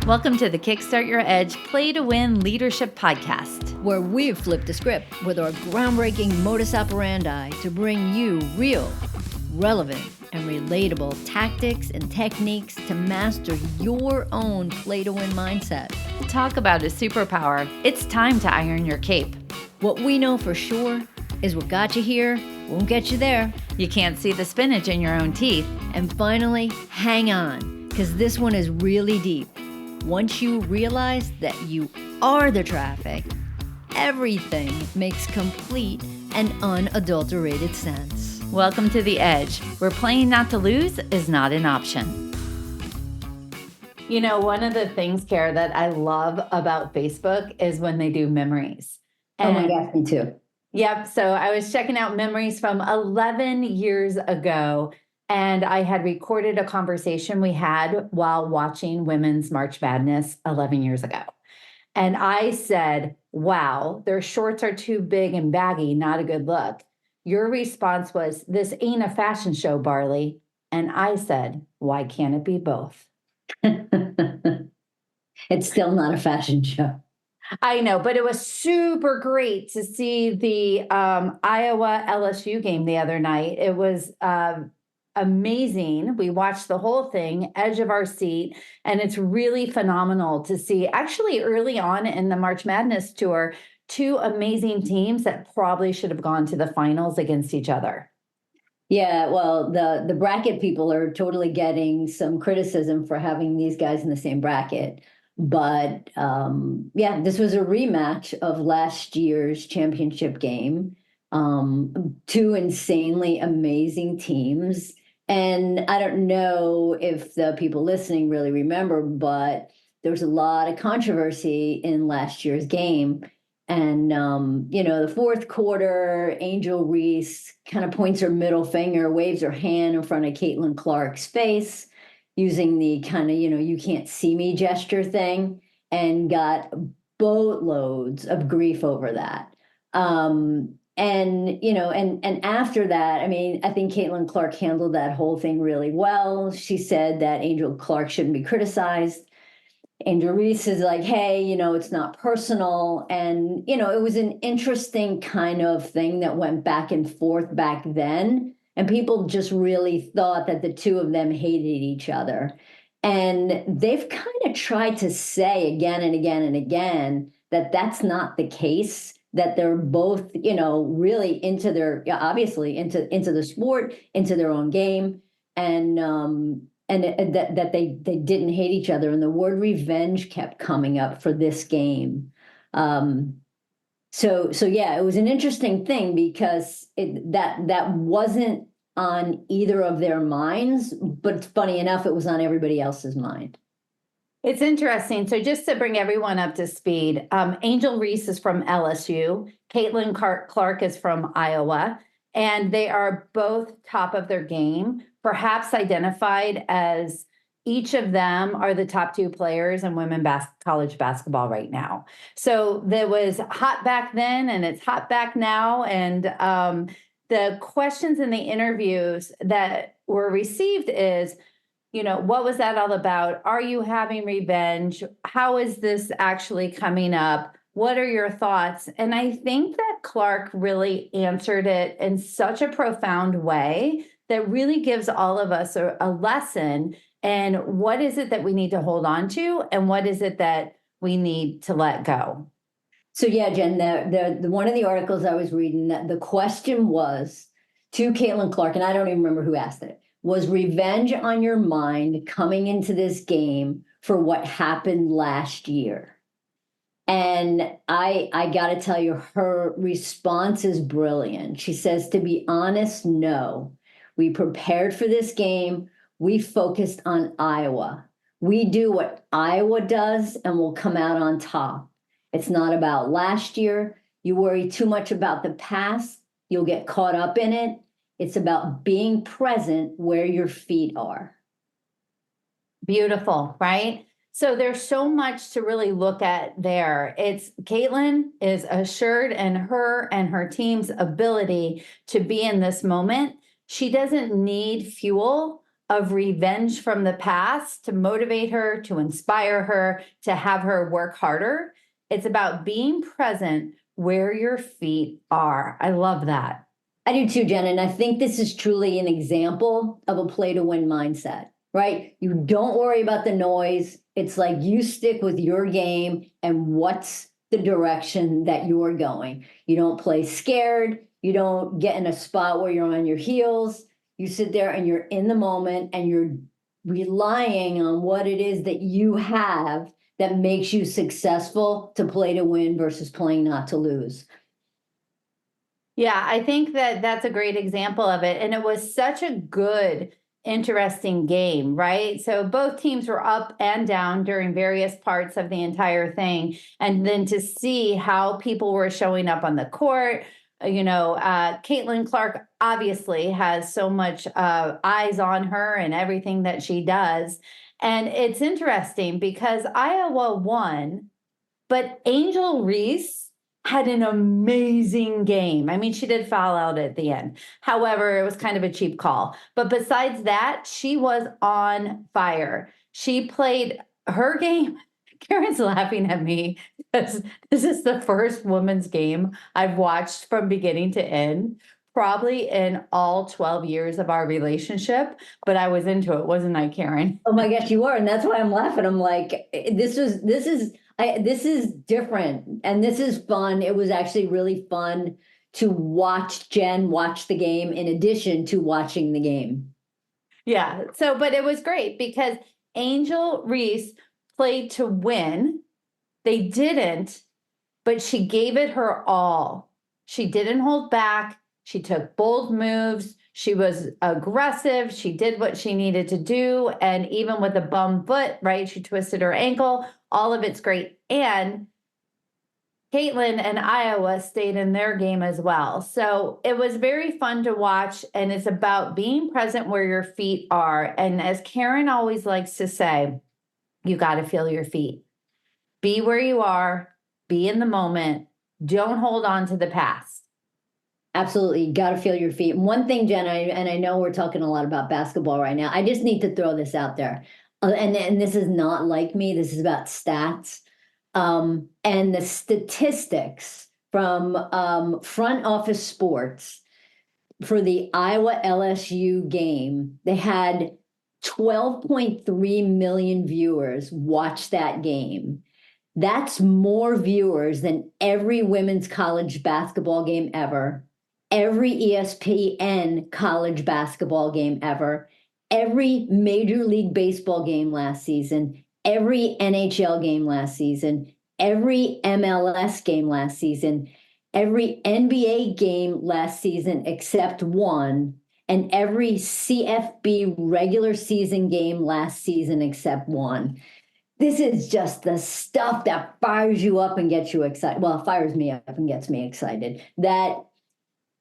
Welcome to the Kickstart Your Edge Play to Win Leadership Podcast, where we've flipped the script with our groundbreaking modus operandi to bring you real, relevant, and relatable tactics and techniques to master your own play to win mindset. Talk about a superpower. It's time to iron your cape. What we know for sure is what got you here won't get you there. You can't see the spinach in your own teeth. And finally, hang on, because this one is really deep. Once you realize that you are the traffic, everything makes complete and unadulterated sense. Welcome to The Edge, where playing not to lose is not an option. You know, one of the things, Kara, that I love about Facebook is when they do memories. Oh my gosh, me too. Yep. So I was checking out memories from 11 years ago, and I had recorded a conversation we had while watching Women's March Madness 11 years ago. And I said, wow, their shorts are too big and baggy, not a good look. Your response was, this ain't a fashion show, Barley. And I said, why can't it be both? It's still not a fashion show. I know, but it was super great to see the Iowa LSU game the other night. It was amazing. We watched the whole thing, edge of our seat, and it's really phenomenal to see actually early on in the March Madness tour, two amazing teams that probably should have gone to the finals against each other. Yeah, well, the bracket people are totally getting some criticism for having these guys in the same bracket. But yeah, this was a rematch of last year's championship game. Two insanely amazing teams. And I don't know if the people listening really remember, but there was a lot of controversy in last year's game. And, the fourth quarter, Angel Reese kind of points her middle finger, waves her hand in front of Caitlyn Clark's face, using the kind of, you can't see me gesture thing, and got boatloads of grief over that. And after that, I mean, I think Caitlyn Clark handled that whole thing really well. She said that Angel Clark shouldn't be criticized. Angel Reese is like, hey, it's not personal. And, it was an interesting kind of thing that went back and forth back then. And people just really thought that the two of them hated each other. And they've kind of tried to say again and again and again that that's not the case, that they're both, really into obviously into the sport, into their own game. And that they didn't hate each other. And the word revenge kept coming up for this game. So yeah, it was an interesting thing because that wasn't on either of their minds, but funny enough, it was on everybody else's mind. It's interesting. So just to bring everyone up to speed, Angel Reese is from LSU. Caitlyn Clark is from Iowa, and they are both top of their game, perhaps identified as each of them are the top two players in college basketball right now. So that was hot back then, and it's hot back now. And the questions in the interviews that were received is, what was that all about? Are you having revenge? How is this actually coming up? What are your thoughts? And I think that Clark really answered it in such a profound way that really gives all of us a lesson. And what is it that we need to hold on to? And what is it that we need to let go? So yeah, Jen, the one of the articles I was reading, that the question was to Caitlyn Clark, and I don't even remember who asked it, was revenge on your mind coming into this game for what happened last year? And I got to tell you, her response is brilliant. She says, to be honest, no. We prepared for this game. We focused on Iowa. We do what Iowa does and we'll come out on top. It's not about last year. You worry too much about the past, you'll get caught up in it. It's about being present where your feet are. Beautiful, right? So there's so much to really look at there. Caitlyn is assured in her and her team's ability to be in this moment. She doesn't need fuel of revenge from the past to motivate her, to inspire her, to have her work harder. It's about being present where your feet are. I love that. I do too, Jen. And I think this is truly an example of a play to win mindset, right? You don't worry about the noise. It's like you stick with your game and what's the direction that you're going. You don't play scared. You don't get in a spot where you're on your heels. You sit there and you're in the moment and you're relying on what it is that you have that makes you successful to play to win versus playing not to lose. Yeah, I think that that's a great example of it. And it was such a good, interesting game, right? So both teams were up and down during various parts of the entire thing. And then to see how people were showing up on the court, Caitlyn Clark obviously has so much eyes on her and everything that she does. And it's interesting because Iowa won, but Angel Reese had an amazing game. I mean, she did foul out at the end. However, it was kind of a cheap call. But besides that, she was on fire. She played her game. Karen's laughing at me because this is the first women's game I've watched from beginning to end, probably in all 12 years of our relationship. But I was into it, wasn't I, Karen? Oh my gosh, you were. And that's why I'm laughing. I'm like, this is different and this is fun. It was actually really fun to watch Jen watch the game in addition to watching the game. Yeah. So, but it was great because Angel Reese played to win. They didn't, but she gave it her all. She didn't hold back. She took bold moves. She was aggressive. She did what she needed to do. And even with a bum foot, right? She twisted her ankle. All of it's great. And Caitlyn and Iowa stayed in their game as well. So it was very fun to watch. And it's about being present where your feet are. And as Karen always likes to say, you got to feel your feet. Be where you are. Be in the moment. Don't hold on to the past. Absolutely. You got to feel your feet. One thing, Jen, and I know we're talking a lot about basketball right now. I just need to throw this out there. And this is not like me. This is about stats. And the statistics from Front Office Sports for the Iowa LSU game, they had 12.3 million viewers watch that game. That's more viewers than every women's college basketball game ever, every ESPN college basketball game ever, every Major League Baseball game last season, every NHL game last season, every MLS game last season, every NBA game last season except one, and every CFB regular season game last season except one. This is just the stuff that fires you up and gets you excited. Well, it fires me up and gets me excited.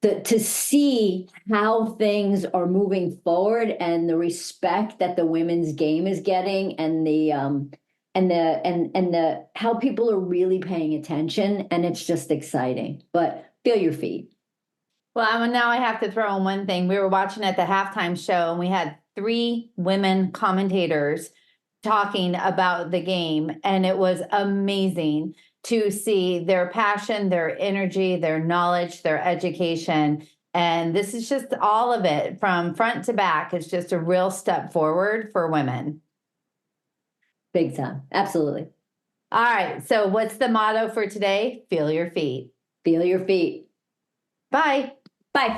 To see how things are moving forward and the respect that the women's game is getting and the how people are really paying attention, and it's just exciting. But feel your feet. Well, now I have to throw in one thing. We were watching at the halftime show and we had 3 women commentators talking about the game, and it was amazing to see their passion, their energy, their knowledge, their education. And this is just all of it from front to back. It's just a real step forward for women. Big time. Absolutely. All right. So what's the motto for today? Feel your feet. Feel your feet. Bye. Bye.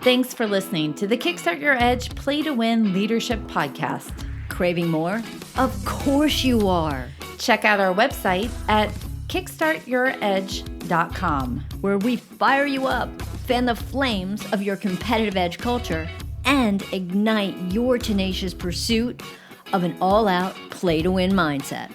Thanks for listening to the Kickstart Your Edge Play to Win Leadership Podcast. Craving more? Of course you are. Check out our website at kickstartyouredge.com, where we fire you up, fan the flames of your competitive edge culture, and ignite your tenacious pursuit of an all-out play to win mindset.